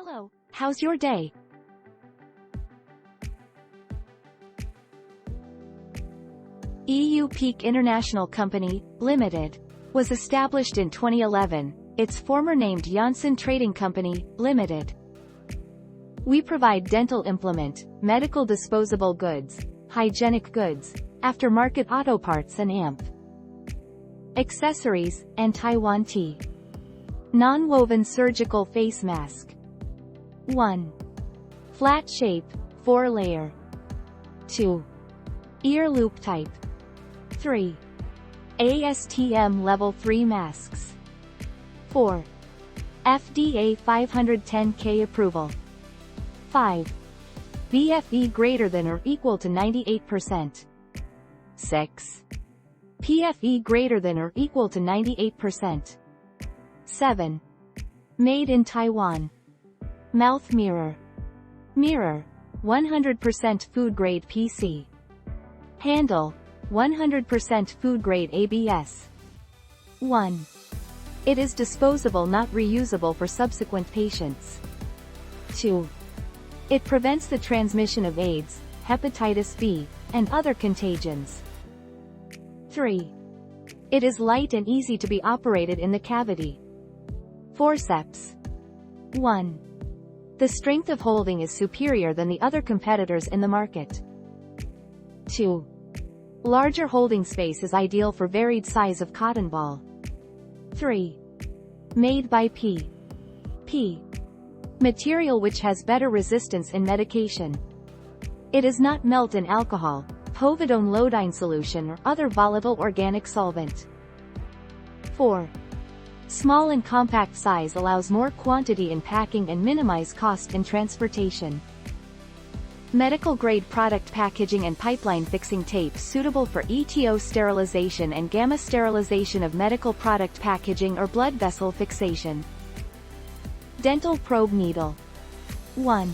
Hello, how's your day? EU Peak International Company, Limited, was established in 2011, its former named Yonson Trading Company, Limited. We provide dental implement, medical disposable goods, hygienic goods, aftermarket auto parts and amp accessories, and Taiwan Tea. Non-woven surgical face mask. 1. Flat shape, 4-layer. 2. Ear loop type. 3. ASTM Level 3 masks. 4. FDA 510K approval. 5. BFE greater than or equal to 98%. 6. PFE greater than or equal to 98%. 7. Made in Taiwan. Mouth mirror. Mirror, 100% food grade PC. Handle, 100% food grade ABS. 1. It is disposable, not reusable for subsequent patients. 2. It prevents the transmission of AIDS, Hepatitis-B, and other contagions. 3. It is light and easy to be operated in the cavity. Forceps. 1. The strength of holding is superior than the other competitors in the market. 2. Larger holding space is ideal for varied size of cotton ball. 3. Made by P. Material which has better resistance in medication. It does not melt in alcohol, Povidone-lodine solution or other volatile organic solvent. 4. Small and compact size allows more quantity in packing and minimize cost in transportation. Medical grade product packaging and pipeline fixing tape suitable for ETO sterilization and gamma sterilization of medical product packaging or blood vessel fixation. Dental probe needle. 1.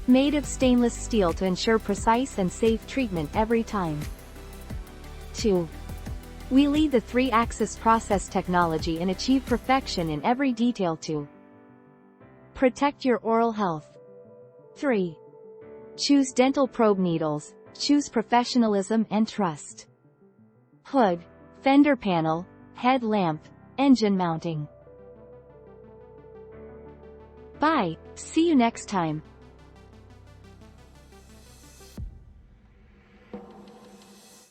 Made of stainless steel to ensure precise and safe treatment every time. 2. We lead the 3-axis process technology and achieve perfection in every detail to protect your oral health. 3. Choose dental probe needles, choose professionalism and trust. Hood, fender panel, head lamp, engine mounting. Bye, see you next time.